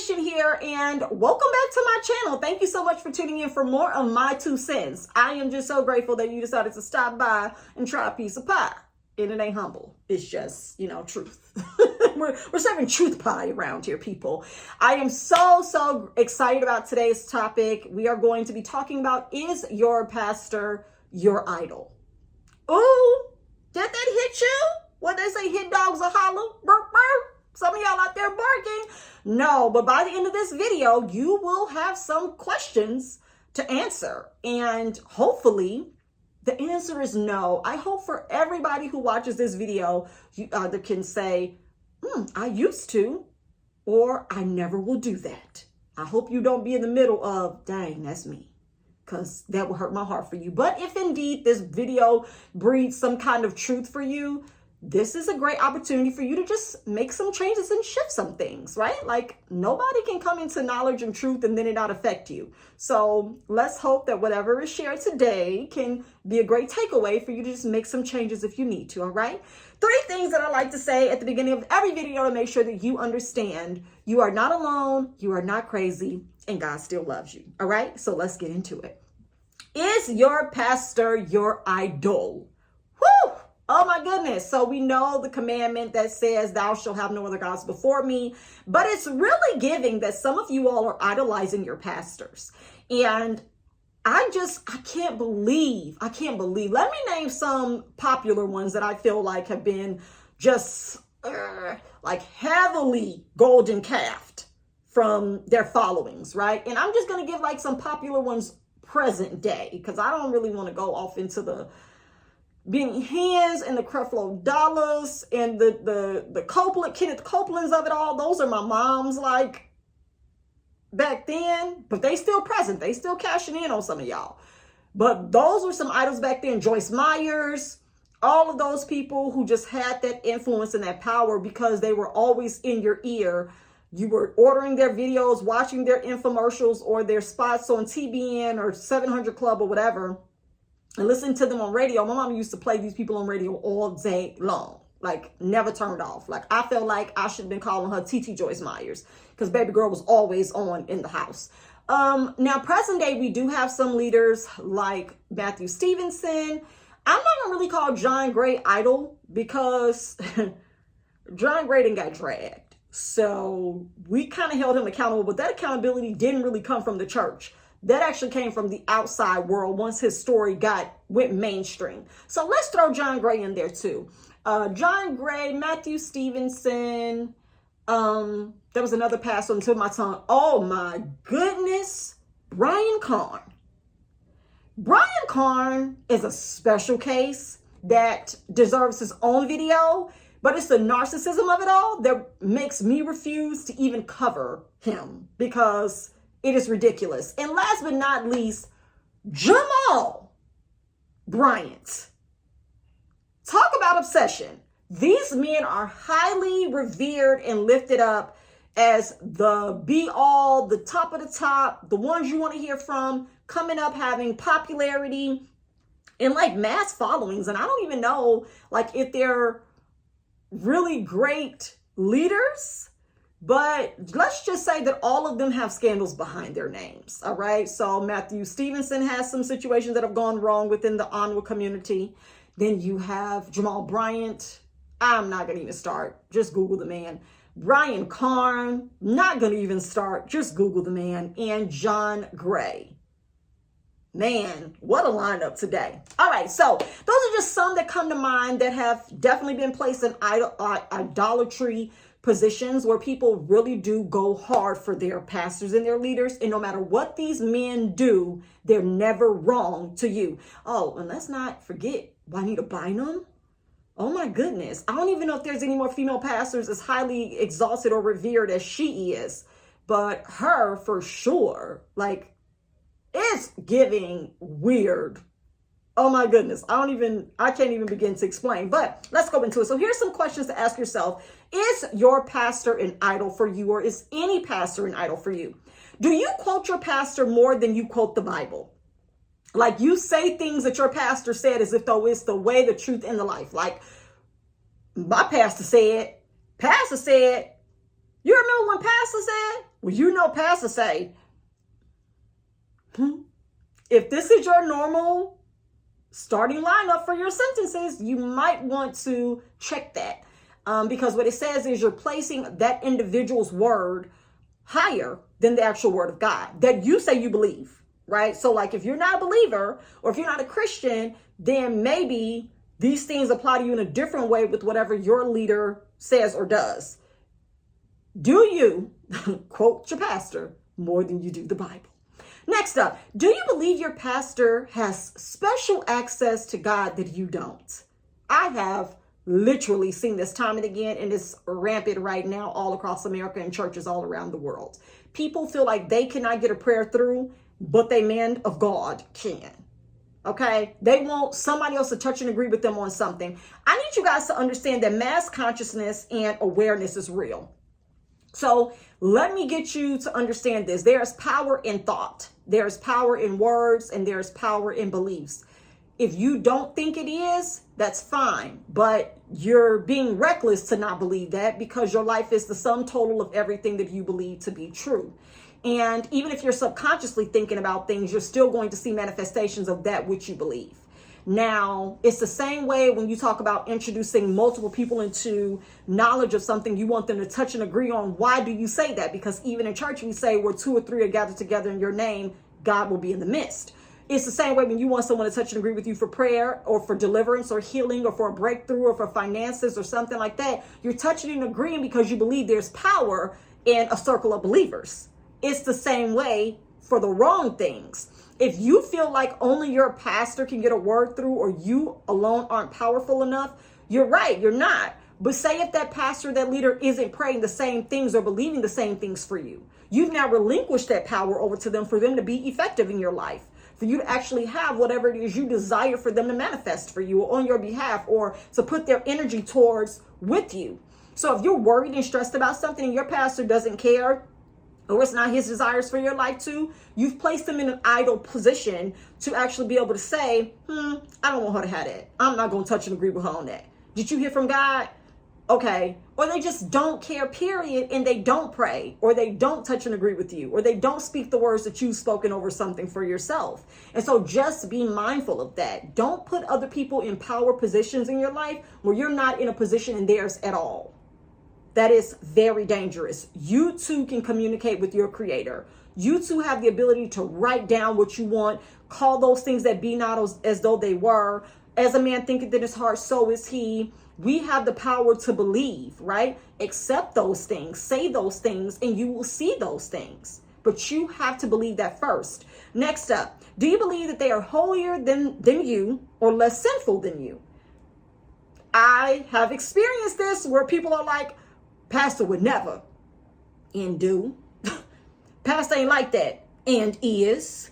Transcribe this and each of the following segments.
Christian here, and welcome back to my channel. Thank you so much for tuning in for more of my 2 cents. I am just so grateful that you decided to stop by and try a piece of pie. And it ain't humble. It's just, truth. we're serving truth pie around here, people. I am so excited about today's topic. We are going to be talking about, is your pastor your idol? Ooh, did that hit you? What they say, hit dogs a holler, burp, burp. Some of y'all out there barking. No, but by the end of this video, you will have some questions to answer. And hopefully the answer is no. I hope for everybody who watches this video, you either can say, I used to, or I never will do that. I hope you don't be in the middle of, dang, that's me, because that will hurt my heart for you. But if indeed this video breeds some kind of truth for you, this is a great opportunity for you to just make some changes and shift some things, right? Like, nobody can come into knowledge and truth and then it not affect you. So let's hope that whatever is shared today can be a great takeaway for you to just make some changes if you need to, all right? 3 things that I like to say at the beginning of every video to make sure that you understand you are not alone, you are not crazy, and God still loves you, all right? So let's get into it. Is your pastor your idol? Woo! Oh my goodness. So we know the commandment that says thou shalt have no other gods before me, but it's really giving that some of you all are idolizing your pastors. And I can't believe. Let me name some popular ones that I feel like have been just like heavily golden calved from their followings, right? And I'm just going to give like some popular ones present day, because I don't really want to go off into the being hands and the Creflo Dollars and the Kenneth Copelands of it all. Those are my moms, like, back then, but they still present. They still cashing in on some of y'all. But those were some idols back then. Joyce Myers, all of those people who just had that influence and that power because they were always in your ear. You were ordering their videos, watching their infomercials or their spots on TBN or 700 Club or whatever, and listening to them on radio. My mom used to play these people on radio all day long, like never turned off. Like, I felt like I should have been calling her TT Joyce Myers because baby girl was always on in the house. Now, present day, we do have some leaders like Matthew Stevenson. I'm not gonna really call John Gray idol because John Gray didn't got dragged. So we kind of held him accountable, but that accountability didn't really come from the church. That actually came from the outside world once his story went mainstream. So let's throw John Gray in there too. John Gray, Matthew Stevenson. There was another pastor on the tip of my tongue. Oh my goodness. Brian Carn. Brian Carn is a special case that deserves his own video, but it's the narcissism of it all that makes me refuse to even cover him because it is ridiculous. And last but not least, Jamal Bryant. Talk about obsession. These men are highly revered and lifted up as the be-all, the top of the top, the ones you want to hear from, coming up, having popularity and like mass followings. And I don't even know like if they're really great leaders, but let's just say that all of them have scandals behind their names. All right. So Matthew Stevenson has some situations that have gone wrong within the onward community. Then you have Jamal Bryant. I'm not going to even start. Just Google the man. Brian Carn. Not going to even start. Just Google the man. And John Gray. Man, what a lineup today. All right. So those are just some that come to mind that have definitely been placed in idolatry positions where people really do go hard for their pastors and their leaders. And no matter what these men do, they're never wrong to you. Oh, and let's not forget Juanita Bynum. Oh my goodness. I don't even know if there's any more female pastors as highly exalted or revered as she is, but her for sure, like, it's giving weird. Oh my goodness. I can't even begin to explain, but let's go into it. So here's some questions to ask yourself. Is your pastor an idol for you, or is any pastor an idol for you? Do you quote your pastor more than you quote the Bible? Like, you say things that your pastor said as if though it's the way, the truth, and the life. Like, my pastor said, you remember when pastor said, Well, you know, pastor say, if this is your normal starting lineup for your sentences, you might want to check that. Because what it says is you're placing that individual's word higher than the actual word of God that you say you believe, right? So like if you're not a believer or if you're not a Christian, then maybe these things apply to you in a different way with whatever your leader says or does. Do you quote your pastor more than you do the Bible? Next up, do you believe your pastor has special access to God that you don't? I have literally seen this time and again, and it's rampant right now all across America and churches all around the world. People feel like they cannot get a prayer through, but they man of God can. Okay? They want somebody else to touch and agree with them on something. I need you guys to understand that mass consciousness and awareness is real. So let me get you to understand this. There's power in thought. There's power in words, and there's power in beliefs. If you don't think it is, that's fine. But you're being reckless to not believe that, because your life is the sum total of everything that you believe to be true. And even if you're subconsciously thinking about things, you're still going to see manifestations of that which you believe. Now, it's the same way when you talk about introducing multiple people into knowledge of something, you want them to touch and agree on. Why do you say that? Because even in church, we say where 2 or 3 are gathered together in your name, God will be in the midst. It's the same way when you want someone to touch and agree with you for prayer or for deliverance or healing or for a breakthrough or for finances or something like that. You're touching and agreeing because you believe there's power in a circle of believers. It's the same way for the wrong things. If you feel like only your pastor can get a word through or you alone aren't powerful enough, you're right, you're not. But say if that pastor, that leader isn't praying the same things or believing the same things for you, you've now relinquished that power over to them for them to be effective in your life, for you to actually have whatever it is you desire for them to manifest for you or on your behalf or to put their energy towards with you. So if you're worried and stressed about something and your pastor doesn't care, or it's not his desires for your life too, you've placed them in an idle position to actually be able to say, I don't want her to have that. I'm not going to touch and agree with her on that. Did you hear from God? Okay. Or they just don't care, period, and they don't pray, or they don't touch and agree with you, or they don't speak the words that you've spoken over something for yourself. And so just be mindful of that. Don't put other people in power positions in your life where you're not in a position in theirs at all. That is very dangerous. You too can communicate with your creator. You too have the ability to write down what you want, call those things that be not as though they were. As a man thinketh in his heart, so is he. We have the power to believe, right? Accept those things, say those things, and you will see those things. But you have to believe that first. Next up, do you believe that they are holier than you or less sinful than you? I have experienced this where people are like, pastor would never, and do. Pastor ain't like that, and is.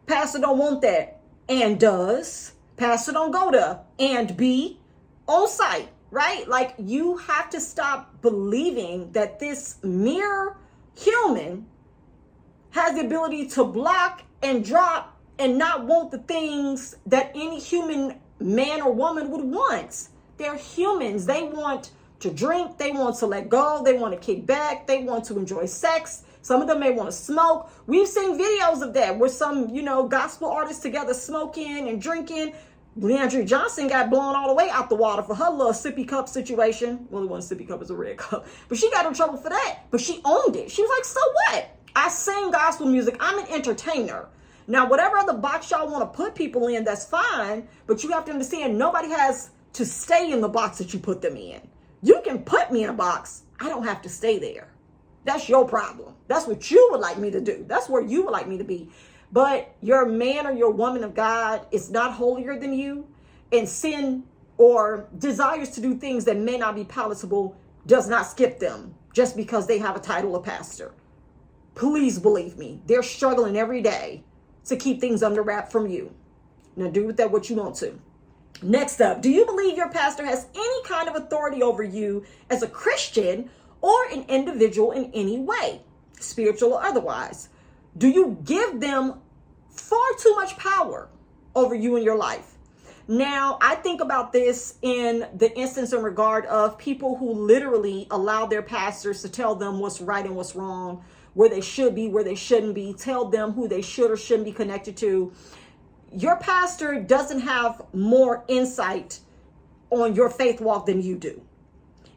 Pastor don't want that, and does. Pastor don't go to, and be on site, right? Like, you have to stop believing that this mere human has the ability to block and drop and not want the things that any human man or woman would want. They're humans. They want to drink, they want to let go, they want to kick back, they want to enjoy sex. Some of them may want to smoke. We've seen videos of that where some, gospel artists together smoking and drinking. Leandria Johnson got blown all the way out the water for her little sippy cup situation. Well, it wasn't sippy cup, it was a red cup. But she got in trouble for that. But she owned it. She was like, so what? I sing gospel music. I'm an entertainer. Now, whatever other box y'all want to put people in, that's fine. But you have to understand, nobody has to stay in the box that you put them in. You can put me in a box. I don't have to stay there. That's your problem. That's what you would like me to do. That's where you would like me to be. But your man or your woman of God is not holier than you, and sin or desires to do things that may not be palatable does not skip them just because they have a title of pastor. Please believe me, they're struggling every day to keep things under wrap from you. Now do with that what you want to. Next up, do you believe your pastor has any kind of authority over you as a Christian or an individual in any way, spiritual or otherwise? Do you give them far too much power over you in your life? Now, I think about this in the instance in regard of people who literally allow their pastors to tell them what's right and what's wrong, where they should be, where they shouldn't be, tell them who they should or shouldn't be connected to. Your pastor doesn't have more insight on your faith walk than you do.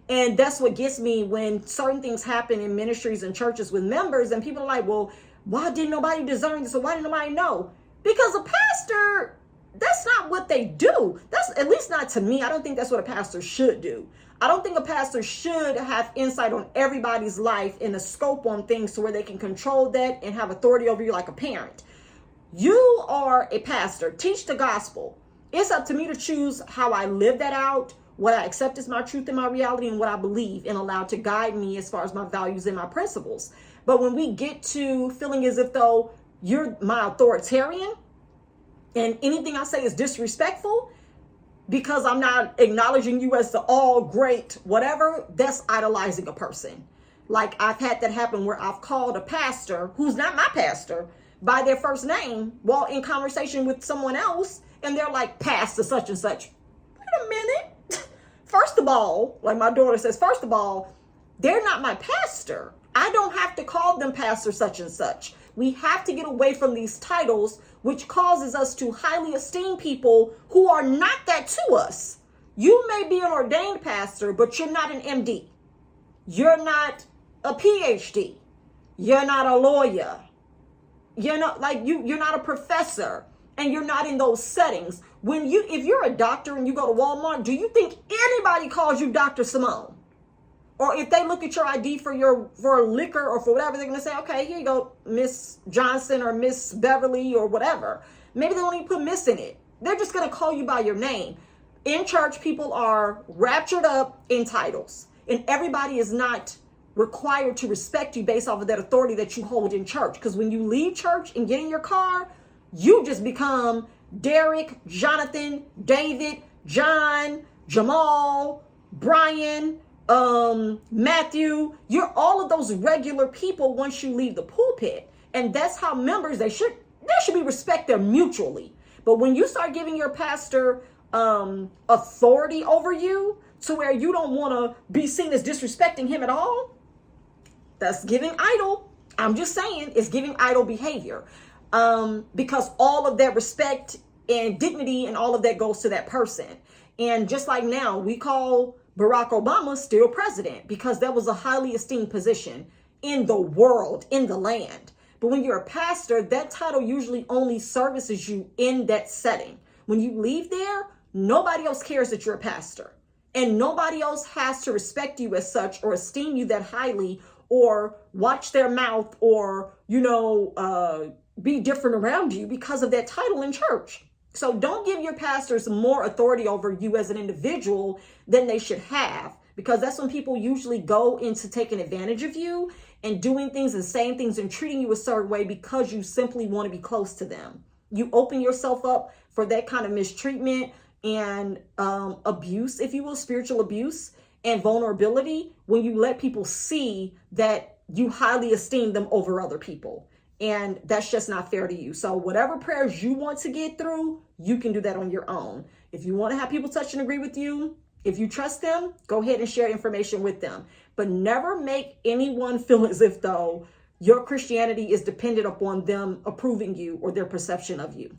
And that's what gets me when certain things happen in ministries and churches with members, and people are like, well, why didn't nobody discern this, or why didn't nobody know? Because a pastor, that's not what they do. That's, at least not to me, I don't think that's what a pastor should do. I don't think a pastor should have insight on everybody's life and a scope on things to where they can control that and have authority over you like a parent. You are a pastor. Teach the gospel. It's up to me to choose how I live that out, what I accept as my truth and my reality, and what I believe, and allow to guide me as far as my values and my principles. But when we get to feeling as if though you're my authoritarian and anything I say is disrespectful because I'm not acknowledging you as the all great whatever, that's idolizing a person. Like, I've had that happen where I've called a pastor who's not my pastor by their first name while in conversation with someone else, and they're like, Pastor such and such. Wait a minute. First of all, like my daughter says, first of all, they're not my pastor. I don't have to call them pastor such and such. We have to get away from these titles, which causes us to highly esteem people who are not that to us. You may be an ordained pastor, but you're not an MD. You're not a PhD. You're not a lawyer. You're not like you're not a professor, and you're not in those settings. If you're a doctor and you go to Walmart, do you think anybody calls you Dr. Simone? Or if they look at your ID for liquor or for whatever, they're going to say, okay, here you go, Miss Johnson or Miss Beverly or whatever. Maybe they won't even put Miss in it. They're just going to call you by your name. In church, people are raptured up in titles, and everybody is not required to respect you based off of that authority that you hold in church. Because when you leave church and get in your car, you just become Derek, Jonathan, David, John, Jamal, Brian, Matthew. You're all of those regular people once you leave the pulpit. And that's how members, there should be respect there mutually. But when you start giving your pastor authority over you to where you don't want to be seen as disrespecting him at all, that's giving idol. I'm just saying, it's giving idol behavior. Because all of that respect and dignity and all of that goes to that person. And just like now, we call Barack Obama still president because that was a highly esteemed position in the world, in the land. But when you're a pastor, that title usually only services you in that setting. When you leave there, nobody else cares that you're a pastor. And nobody else has to respect you as such or esteem you that highly or watch their mouth or, be different around you because of that title in church. So don't give your pastors more authority over you as an individual than they should have, because that's when people usually go into taking advantage of you and doing things and saying things and treating you a certain way because you simply want to be close to them. You open yourself up for that kind of mistreatment and abuse, if you will, spiritual abuse and vulnerability when you let people see that you highly esteem them over other people. And that's just not fair to you. So whatever prayers you want to get through, you can do that on your own. If you want to have people touch and agree with you, if you trust them, go ahead and share information with them. But never make anyone feel as if though your Christianity is dependent upon them approving you or their perception of you.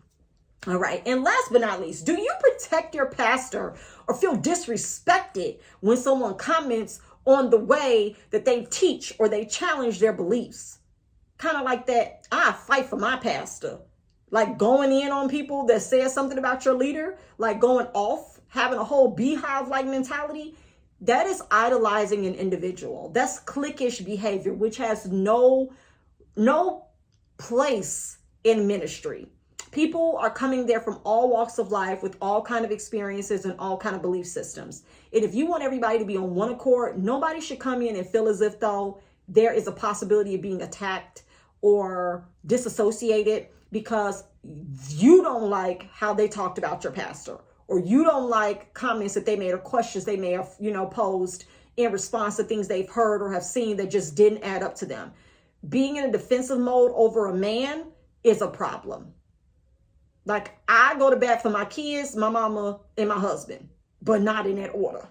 All right. And last but not least, do you protect your pastor or feel disrespected when someone comments on the way that they teach or they challenge their beliefs? Kind of like that, I fight for my pastor. Like going in on people that says something about your leader, like going off, having a whole beehive-like mentality. That is idolizing an individual. That's cliquish behavior, which has no place in ministry. People are coming there from all walks of life with all kind of experiences and all kind of belief systems. And if you want everybody to be on one accord, nobody should come in and feel as if though there is a possibility of being attacked or disassociated because you don't like how they talked about your pastor, or you don't like comments that they made or questions they may have, posed in response to things they've heard or have seen that just didn't add up to them. Being in a defensive mode over a man is a problem. Like, I go to bat for my kids, my mama, and my husband, but not in that order.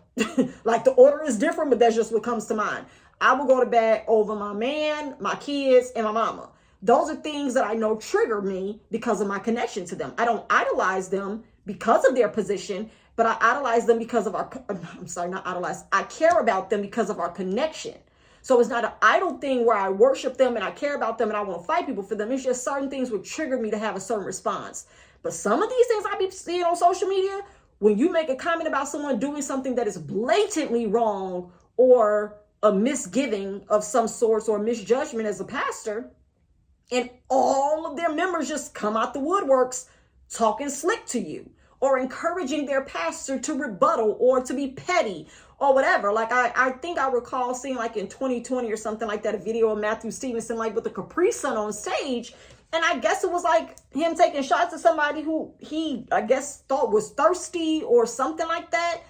Like, the order is different, but that's just what comes to mind. I will go to bed over my man, my kids, and my mama. Those are things that I know trigger me because of my connection to them. I don't idolize them because of their position, but I idolize them because of I care about them because of our connection. So it's not an idle thing where I worship them and I care about them and I want to fight people for them. It's just certain things would trigger me to have a certain response. But some of these things I be seeing on social media, when you make a comment about someone doing something that is blatantly wrong or a misgiving of some sorts or misjudgment as a pastor, and all of their members just come out the woodworks talking slick to you or encouraging their pastor to rebuttal or to be petty or whatever. Like I think I recall seeing like in 2020 or something like that, a video of Matthew Stevenson, like with the Capri Sun on stage. And I guess it was like him taking shots at somebody who he, I guess, thought was thirsty or something like that.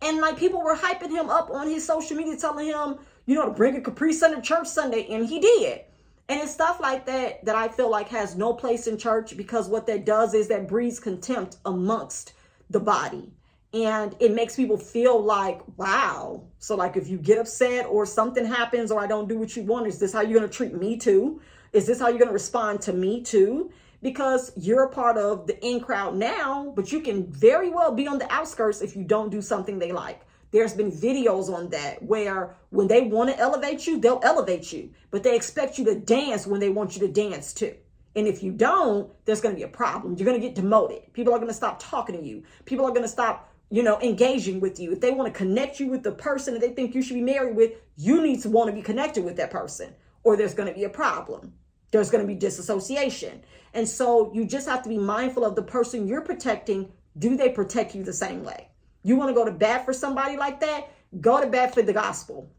And like people were hyping him up on his social media, telling him, you know, to bring a Capri Sun to church Sunday. And he did. And it's stuff like that that I feel like has no place in church, because what that does is that breeds contempt amongst the body. And it makes people feel like, wow. So like if you get upset or something happens or I don't do what you want, is this how you're going to treat me too? Is this how you're going to respond to me too? Because you're a part of the in crowd now, but you can very well be on the outskirts if you don't do something they like. There's been videos on that where when they want to elevate you, they'll elevate you, but they expect you to dance when they want you to dance too. And if you don't, there's going to be a problem. You're going to get demoted. People are going to stop talking to you. People are going to stop, engaging with you. If they want to connect you with the person that they think you should be married with, you need to want to be connected with that person, or there's going to be a problem. There's going to be disassociation. And so you just have to be mindful of the person you're protecting. Do they protect you the same way? You want to go to bat for somebody like that? Go to bat for the gospel,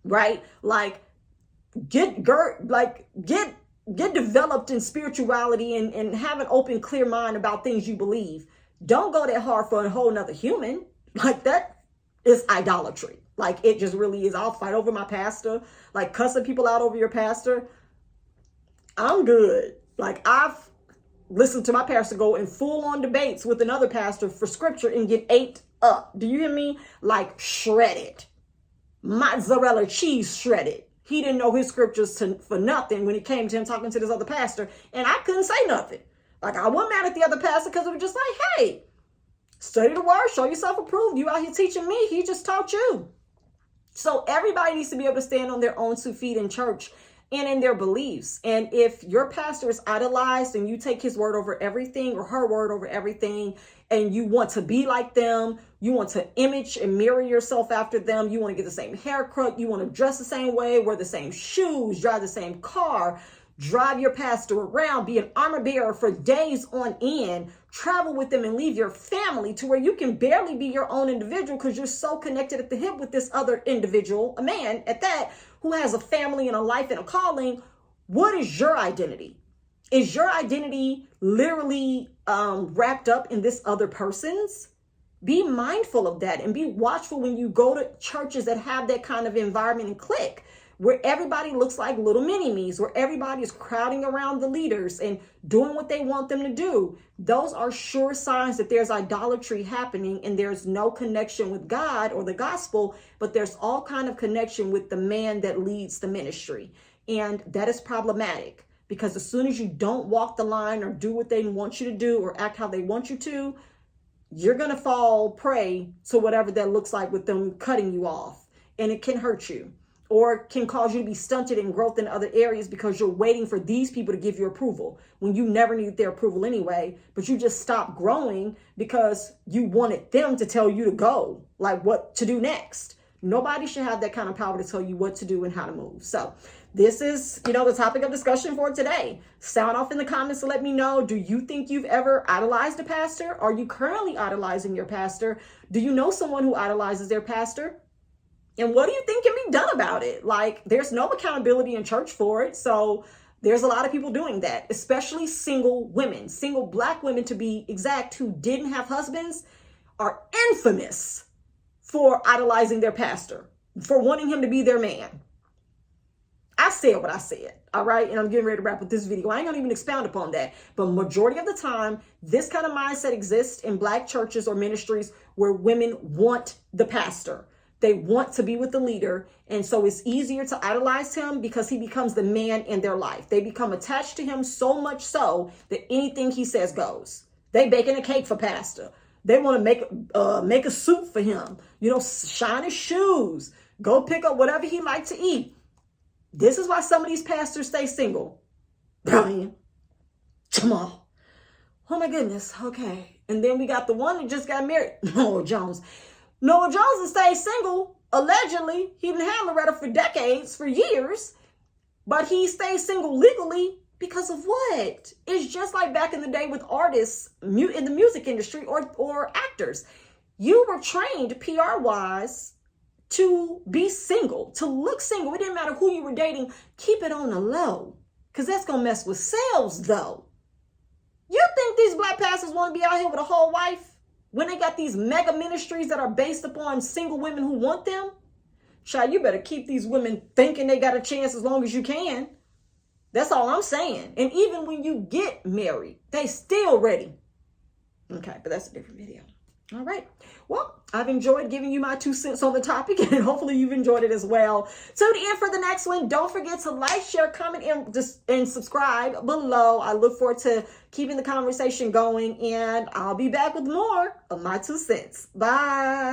right? Like get developed in spirituality and have an open, clear mind about things you believe. Don't go that hard for a whole nother human. Like that is idolatry. Like it just really is. I'll fight over my pastor, like cussing people out over your pastor. I'm good. Like I've listened to my pastor go in full on debates with another pastor for scripture and get ate up. Do you hear me? Like shredded. Mozzarella cheese shredded. He didn't know his scriptures for nothing when it came to him talking to this other pastor. And I couldn't say nothing. Like I wasn't mad at the other pastor because it was just like, hey, study the word, show yourself approved. You out here teaching me. He just taught you. So everybody needs to be able to stand on their own 2 feet in church and in their beliefs. And if your pastor is idolized and you take his word over everything or her word over everything, and you want to be like them, you want to image and mirror yourself after them, you want to get the same haircut, you want to dress the same way, wear the same shoes, drive the same car, drive your pastor around, be an armor bearer for days on end, travel with them and leave your family to where you can barely be your own individual because you're so connected at the hip with this other individual, a man at that, who has a family and a life and a calling. What is your identity? Is your identity literally wrapped up in this other person's? Be mindful of that and be watchful when you go to churches that have that kind of environment and clique, where everybody looks like little mini-me's, where everybody is crowding around the leaders and doing what they want them to do. Those are sure signs that there's idolatry happening and there's no connection with God or the gospel, but there's all kind of connection with the man that leads the ministry. And that is problematic, because as soon as you don't walk the line or do what they want you to do or act how they want you to, you're going to fall prey to whatever that looks like with them cutting you off. And it can hurt you, or can cause you to be stunted in growth in other areas because you're waiting for these people to give you approval when you never needed their approval anyway, but you just stopped growing because you wanted them to tell you to go, like what to do next. Nobody should have that kind of power to tell you what to do and how to move. So this is, the topic of discussion for today. Sound off in the comments to let me know. Do you think you've ever idolized a pastor? Are you currently idolizing your pastor? Do you know someone who idolizes their pastor? And what do you think can be done about it? Like, there's no accountability in church for it. So there's a lot of people doing that, especially single women, single Black women to be exact, who didn't have husbands, are infamous for idolizing their pastor, for wanting him to be their man. I said what I said, all right? And I'm getting ready to wrap up this video. I ain't gonna even expound upon that. But majority of the time, this kind of mindset exists in Black churches or ministries where women want the pastor. They want to be with the leader. And so it's easier to idolize him because he becomes the man in their life. They become attached to him so much so that anything he says goes. They baking a cake for pastor. They want to make a suit for him, shine his shoes, go pick up whatever he likes to eat. This is why some of these pastors stay single. Brian, Jamal. Oh my goodness. Okay. And then we got the one that just got married. Noah Jones. Noah Jones has stayed single. Allegedly, he didn't have Loretta for decades, for years. But he stayed single legally because of what? It's just like back in the day with artists in the music industry or actors. You were trained PR-wise to be single, to look single. It didn't matter who you were dating. Keep it on the low because that's going to mess with sales, though. You think these black pastors want to be out here with a whole wife when they got these mega ministries that are based upon single women who want them? Child, you better keep these women thinking they got a chance as long as you can. That's all I'm saying. And even when you get married, they still ready. Okay, but that's a different video. All right. Well, I've enjoyed giving you my 2 cents on the topic, and hopefully you've enjoyed it as well. Tune in for the next one. Don't forget to like, share, comment, and subscribe below. I look forward to keeping the conversation going, and I'll be back with more of my 2 cents. Bye.